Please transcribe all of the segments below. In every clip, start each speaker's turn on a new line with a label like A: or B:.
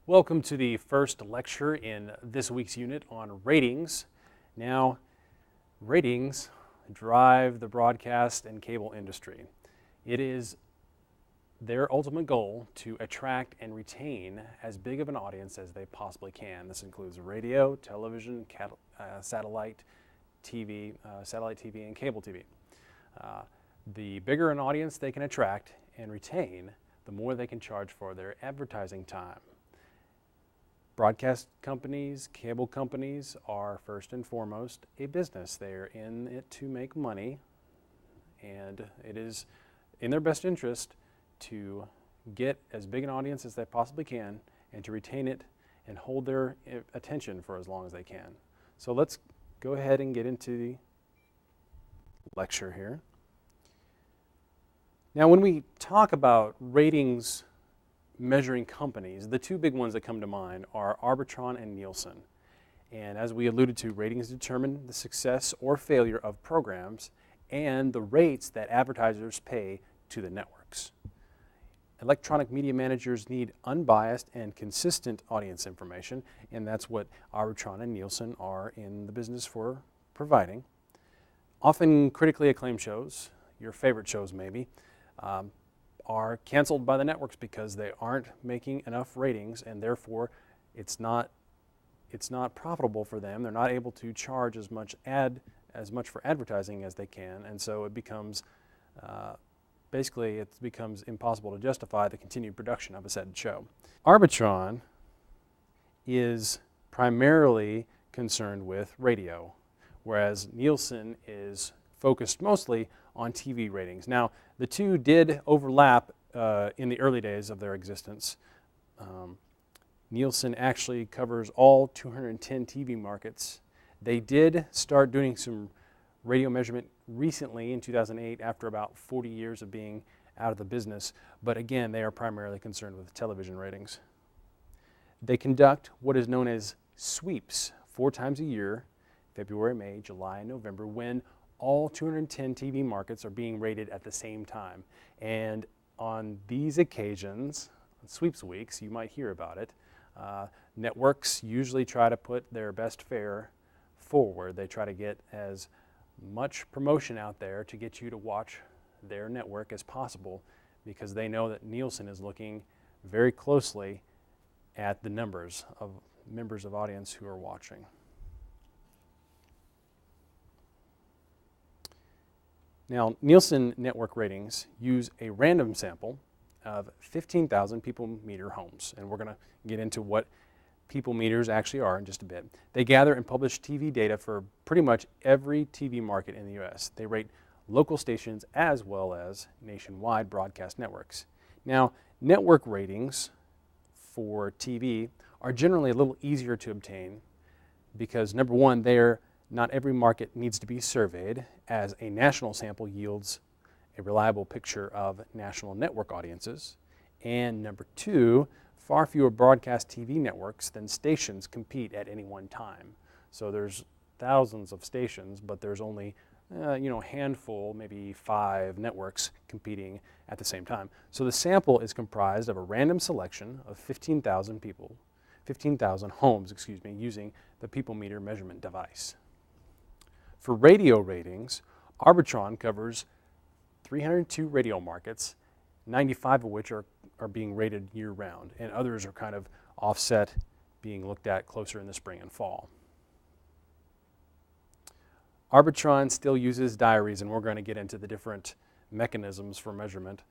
A: Welcome to the first lecture in this week's unit on ratings. Now, ratings drive the broadcast and cable industry. It is their ultimate goal to attract and retain as big of an audience as they possibly can. This includes radio, television, satellite TV, and cable TV. The bigger an audience they can attract and retain, the more they can charge for their advertising time. Broadcast companies, cable companies are first and foremost a business. They are in it to make money, and it is in their best interest to get as big an audience as they possibly can and to retain it and hold their attention for as long as they can. So let's go ahead and get into the lecture here. Now, when we talk about ratings measuring companies, the two big ones that come to mind are Arbitron and Nielsen. And as we alluded to, ratings determine the success or failure of programs and the rates that advertisers pay to the networks. Electronic media managers need unbiased and consistent audience information, and that's what Arbitron and Nielsen are in the business for providing. Often critically acclaimed shows, your favorite shows maybe, are canceled by the networks because they aren't making enough ratings, and therefore it's not profitable for them. They're not able to charge as much for advertising as they can, and so it becomes it becomes impossible to justify the continued production of a said show. Arbitron is primarily concerned with radio, whereas Nielsen is focused mostly on TV ratings. Now, the two did overlap in the early days of their existence. Nielsen actually covers all 210 TV markets. They did start doing some radio measurement recently in 2008 after about 40 years of being out of the business, but again, they are primarily concerned with television ratings. They conduct what is known as sweeps 4 times a year, February, May, July, and November, when all 210 TV markets are being rated at the same time. And on these occasions, on sweeps weeks, you might hear about it. Networks usually try to put their best fare forward. They try to get as much promotion out there to get you to watch their network as possible, because they know that Nielsen is looking very closely at the numbers of members of audience who are watching. Now, Nielsen network ratings use a random sample of 15,000 people meter homes, and we're going to get into what people meters actually are in just a bit. They gather and publish TV data for pretty much every TV market in the U.S. They rate local stations as well as nationwide broadcast networks. Now, network ratings for TV are generally a little easier to obtain because, number one, not every market needs to be surveyed, as a national sample yields a reliable picture of national network audiences. And number two, far fewer broadcast TV networks than stations compete at any one time. So there's thousands of stations, but there's only a handful, maybe 5 networks competing at the same time. So the sample is comprised of a random selection of 15,000 homes, using the people meter measurement device. For radio ratings, Arbitron covers 302 radio markets, 95 of which are being rated year-round, and others are kind of offset, being looked at closer in the spring and fall. Arbitron still uses diaries, and we're going to get into the different mechanisms for measurement.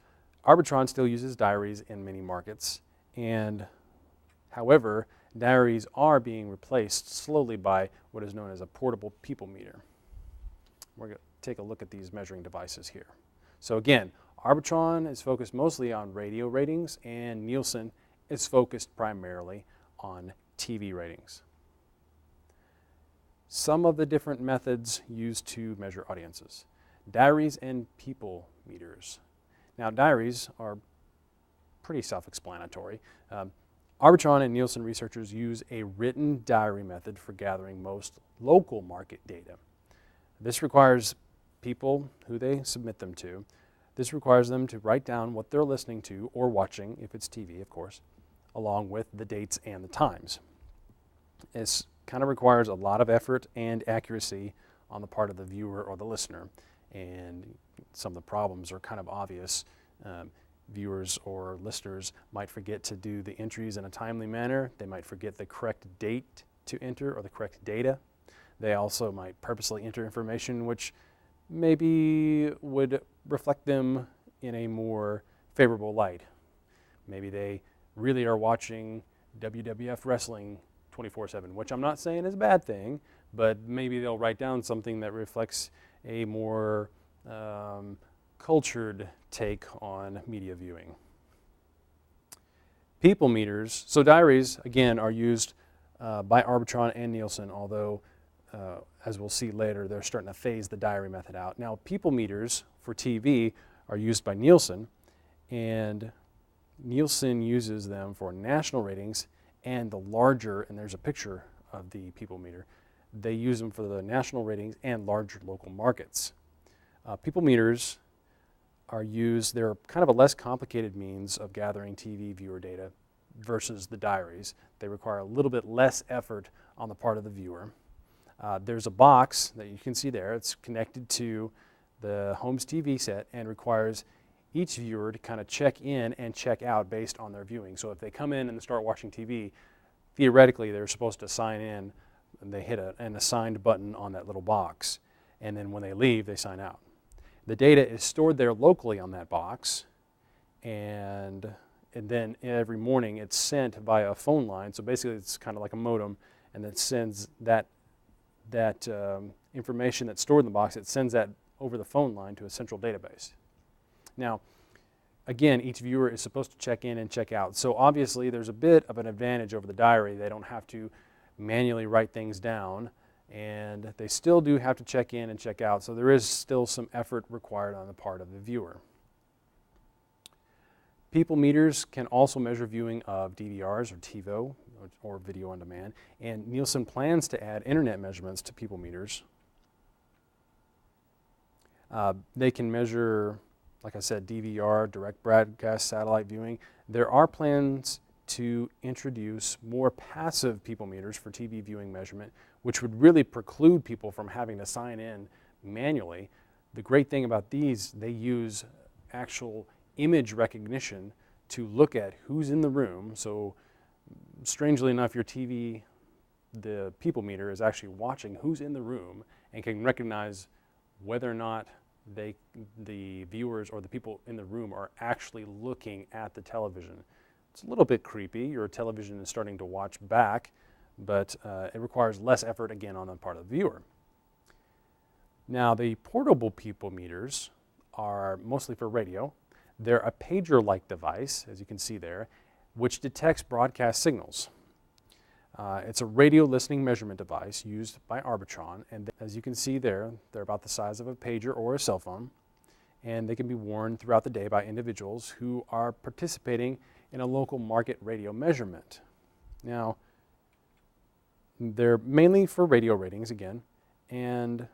A: Arbitron still uses diaries in many markets, and however, diaries are being replaced slowly by what is known as a portable people meter. We're going to take a look at these measuring devices here. So again, Arbitron is focused mostly on radio ratings, and Nielsen is focused primarily on TV ratings. Some of the different methods used to measure audiences. Diaries and people meters. Now, diaries are pretty self-explanatory. Arbitron and Nielsen researchers use a written diary method for gathering most local market data. This requires people who they submit them to. This requires them to write down what they're listening to or watching, if it's TV, of course, along with the dates and the times. It kind of requires a lot of effort and accuracy on the part of the viewer or the listener, and some of the problems are kind of obvious. Viewers or listeners might forget to do the entries in a timely manner. They might forget the correct date to enter or the correct data. They also might purposely enter information which maybe would reflect them in a more favorable light. Maybe they really are watching WWF wrestling 24/7, which I'm not saying is a bad thing, but maybe they'll write down something that reflects a more cultured take on media viewing. People meters, so diaries, again, are used by Arbitron and Nielsen, although as we'll see later, they're starting to phase the diary method out. Now, people meters for TV are used by Nielsen, and Nielsen uses them for national ratings and the larger, and there's a picture of the people meter, they use them for the national ratings and larger local markets. People meters are used, they're kind of a less complicated means of gathering TV viewer data versus the diaries. They require a little bit less effort on the part of the viewer. There's a box that you can see there. It's connected to the home's TV set and requires each viewer to kind of check in and check out based on their viewing. So if they come in and start watching TV, theoretically they're supposed to sign in, and they hit an assigned button on that little box. And then when they leave, they sign out. The data is stored there locally on that box, and then every morning it's sent via a phone line. So basically it's kind of like a modem, and it sends that information that's stored in the box, it sends that over the phone line to a central database. Now, again, each viewer is supposed to check in and check out. So obviously there's a bit of an advantage over the diary. They don't have to manually write things down, and they still do have to check in and check out. So there is still some effort required on the part of the viewer. People meters can also measure viewing of DVRs or TiVo or video on demand, and Nielsen plans to add internet measurements to people meters. They can measure, like I said, DVR, direct broadcast satellite viewing. There are plans to introduce more passive people meters for TV viewing measurement, which would really preclude people from having to sign in manually. The great thing about these, they use actual image recognition to look at who's in the room. So strangely enough, your TV, the people meter is actually watching who's in the room and can recognize whether or not the viewers or the people in the room are actually looking at the television. It's a little bit creepy. Your television is starting to watch back, but it requires less effort, again, on the part of the viewer. Now, the portable people meters are mostly for radio. They're a pager-like device, as you can see there, which detects broadcast signals. It's a radio listening measurement device used by Arbitron, and as you can see there, they're about the size of a pager or a cell phone, and they can be worn throughout the day by individuals who are participating in a local market radio measurement. Now, they're mainly for radio ratings, again, and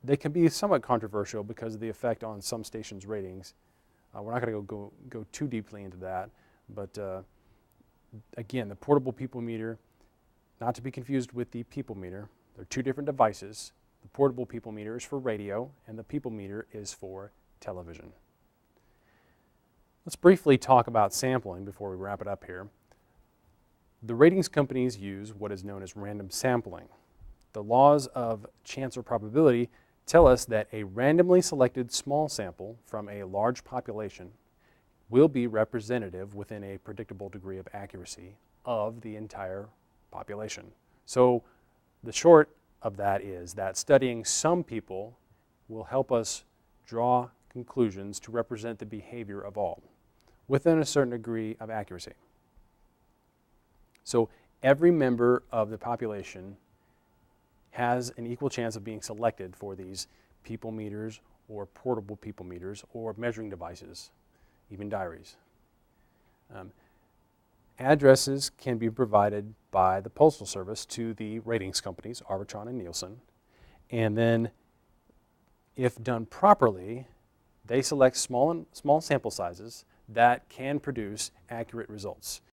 A: they can be somewhat controversial because of the effect on some stations' ratings. We're not going to go too deeply into that, but again, the portable people meter, not to be confused with the people meter. They're two different devices. The portable people meter is for radio, and the people meter is for television. Let's briefly talk about sampling before we wrap it up here. The ratings companies use what is known as random sampling. The laws of chance or probability tell us that a randomly selected small sample from a large population will be representative within a predictable degree of accuracy of the entire population. So the short of that is that studying some people will help us draw conclusions to represent the behavior of all within a certain degree of accuracy. So every member of the population has an equal chance of being selected for these people meters or portable people meters or measuring devices, even diaries. Addresses can be provided by the Postal Service to the ratings companies, Arbitron and Nielsen, and then if done properly, they select small sample sizes that can produce accurate results.